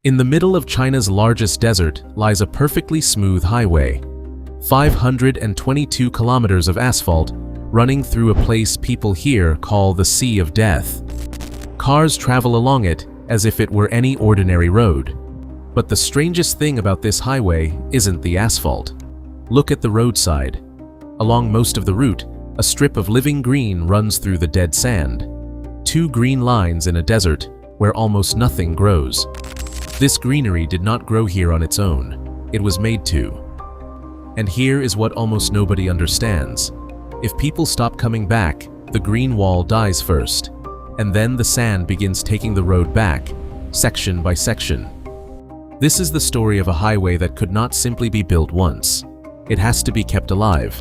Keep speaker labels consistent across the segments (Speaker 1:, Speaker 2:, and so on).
Speaker 1: In the middle of China's largest desert lies a perfectly smooth highway. 522 kilometers of asphalt running through a place people here call the Sea of Death. Cars travel along it as if it were any ordinary road. But the strangest thing about this highway isn't the asphalt. Look at the roadside. Along most of the route, a strip of living green runs through the dead sand. Two green lines in a desert where almost nothing grows. This greenery did not grow here on its own. It was made to. And here is what almost nobody understands. If people stop coming back, the green wall dies first, and then the sand begins taking the road back, section by section. This is the story of a highway that could not simply be built once. It has to be kept alive.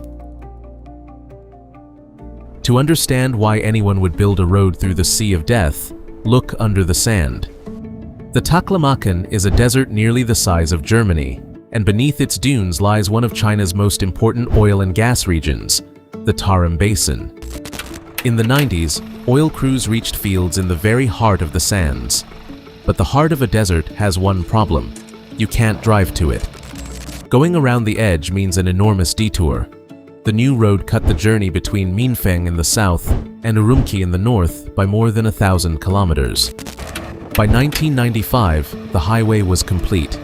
Speaker 1: To understand why anyone would build a road through the Sea of Death, look under the sand. The Taklamakan is a desert nearly the size of Germany, and beneath its dunes lies one of China's most important oil and gas regions, the Tarim Basin. In the 90s, oil crews reached fields in the very heart of the sands. But the heart of a desert has one problem: you can't drive to it. Going around the edge means an enormous detour. The new road cut the journey between Minfeng in the south and Urumqi in the north by more than 1,000 kilometers. By 1995, the highway was complete.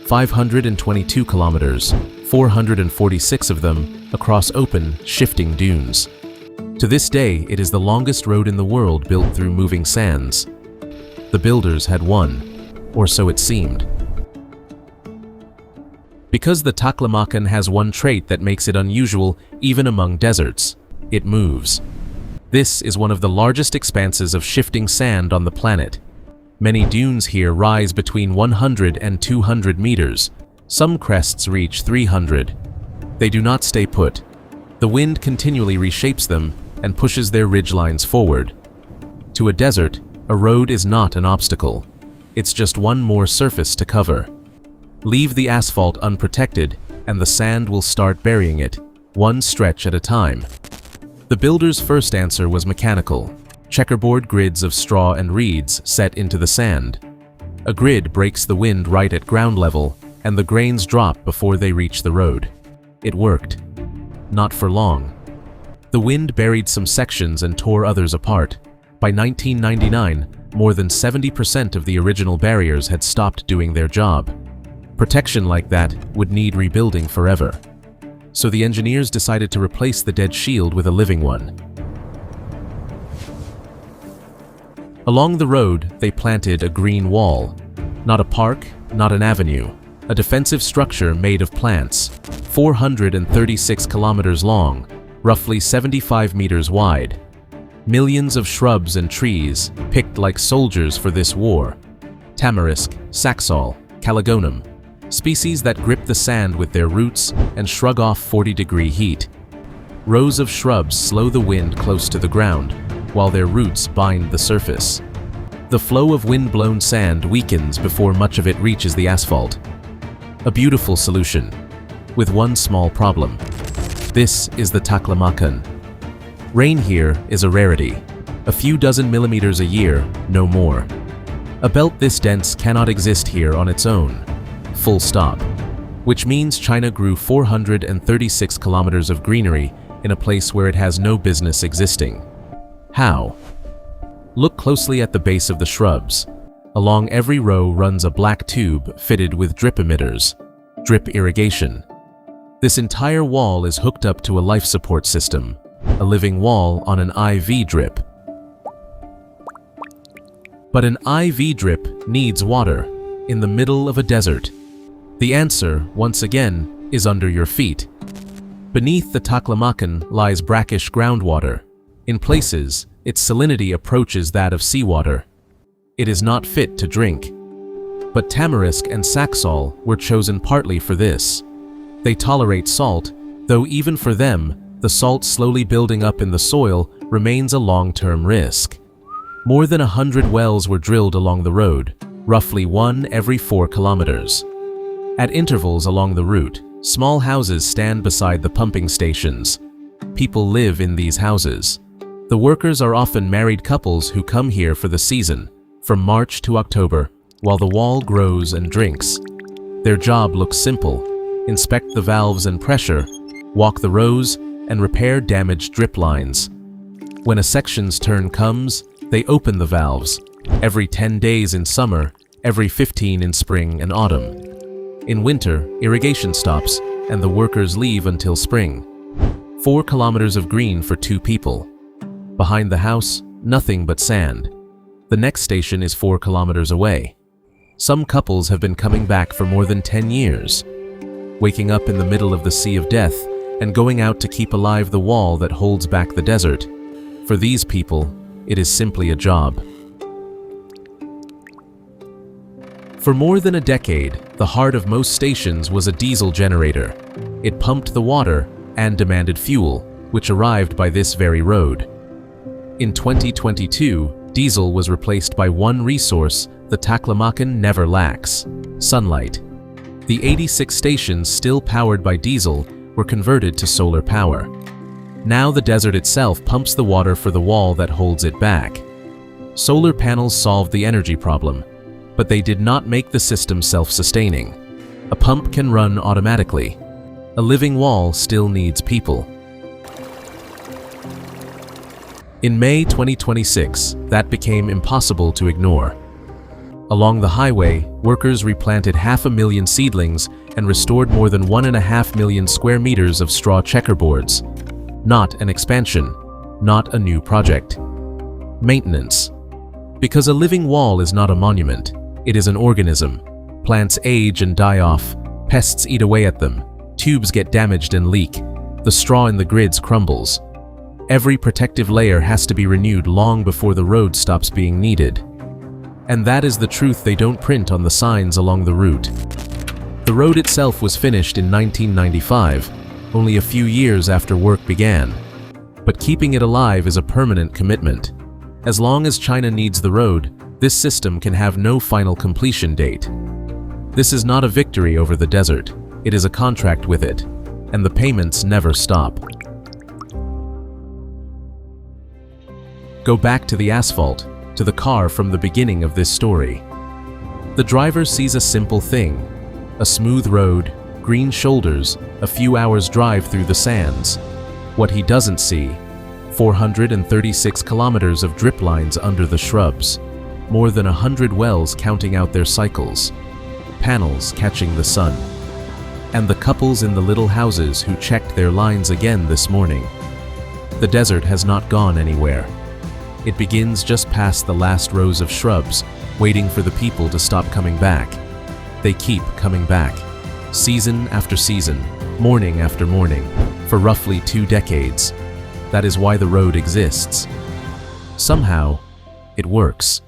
Speaker 1: 522 kilometers, 446 of them across open, shifting dunes. To this day, it is the longest road in the world built through moving sands. The builders had won, or so it seemed. Because the Taklamakan has one trait that makes it unusual even among deserts: it moves. This is one of the largest expanses of shifting sand on the planet. Many dunes here rise between 100 and 200 meters. Some crests reach 300. They do not stay put. The wind continually reshapes them and pushes their ridgelines forward. To a desert, a road is not an obstacle. It's just one more surface to cover. Leave the asphalt unprotected, and the sand will start burying it, one stretch at a time. The builder's first answer was mechanical: checkerboard grids of straw and reeds set into the sand. A grid breaks the wind right at ground level, and the grains drop before they reach the road. It worked. Not for long. The wind buried some sections and tore others apart. By 1999, more than 70% of the original barriers had stopped doing their job. Protection like that would need rebuilding forever. So the engineers decided to replace the dead shield with a living one. Along the road, they planted a green wall. Not a park, not an avenue. A defensive structure made of plants, 436 kilometers long, roughly 75 meters wide. Millions of shrubs and trees, picked like soldiers for this war. Tamarisk, saxaul, calagonum, species that grip the sand with their roots and shrug off 40-degree heat. Rows of shrubs slow the wind close to the ground, while their roots bind the surface. The flow of wind-blown sand weakens before much of it reaches the asphalt. A beautiful solution, with one small problem. This is the Taklamakan. Rain here is a rarity. A few dozen millimeters a year, no more. A belt this dense cannot exist here on its own. Full stop. Which means China grew 436 kilometers of greenery in a place where it has no business existing. How? Look closely at the base of the shrubs. Along every row runs a black tube fitted with drip emitters, drip irrigation. This entire wall is hooked up to a life support system, a living wall on an IV drip. But an IV drip needs water in the middle of a desert. The answer, once again, is under your feet. Beneath the Taklamakan lies brackish groundwater. In places, its salinity approaches that of seawater. It is not fit to drink. But tamarisk and saxaul were chosen partly for this. They tolerate salt, though even for them, the salt slowly building up in the soil remains a long-term risk. More than 100 wells were drilled along the road, roughly one every 4 kilometers. At intervals along the route, small houses stand beside the pumping stations. People live in these houses. The workers are often married couples who come here for the season, from March to October, while the wall grows and drinks. Their job looks simple: inspect the valves and pressure, walk the rows, and repair damaged drip lines. When a section's turn comes, they open the valves, every 10 days in summer, every 15 in spring and autumn. In winter, irrigation stops, and the workers leave until spring. 4 kilometers of green for 2 people. Behind the house, nothing but sand. The next station is 4 kilometers away. Some couples have been coming back for more than 10 years, waking up in the middle of the sea of death and going out to keep alive the wall that holds back the desert. For these people, it is simply a job. For more than a decade, the heart of most stations was a diesel generator. It pumped the water and demanded fuel, which arrived by this very road. In 2022, diesel was replaced by one resource the Taklamakan never lacks: sunlight. The 86 stations still powered by diesel were converted to solar power. Now the desert itself pumps the water for the wall that holds it back. Solar panels solved the energy problem, but they did not make the system self-sustaining. A pump can run automatically. A living wall still needs people. In May 2026, that became impossible to ignore. Along the highway, workers replanted 500,000 seedlings and restored more than 1.5 million square meters of straw checkerboards. Not an expansion, not a new project. Maintenance. Because a living wall is not a monument, it is an organism. Plants age and die off, pests eat away at them, tubes get damaged and leak, the straw in the grids crumbles. Every protective layer has to be renewed long before the road stops being needed. And that is the truth they don't print on the signs along the route. The road itself was finished in 1995, only a few years after work began. But keeping it alive is a permanent commitment. As long as China needs the road, this system can have no final completion date. This is not a victory over the desert, it is a contract with it, and the payments never stop. Go back to the asphalt, to the car from the beginning of this story. The driver sees a simple thing: a smooth road, green shoulders, a few hours drive through the sands. What he doesn't see: 436 kilometers of drip lines under the shrubs, more than 100 wells counting out their cycles, panels catching the sun, and the couples in the little houses who checked their lines again this morning. The desert has not gone anywhere. It begins just past the last rows of shrubs, waiting for the people to stop coming back. They keep coming back, season after season, morning after morning, for roughly 2 decades. That is why the road exists. Somehow, it works.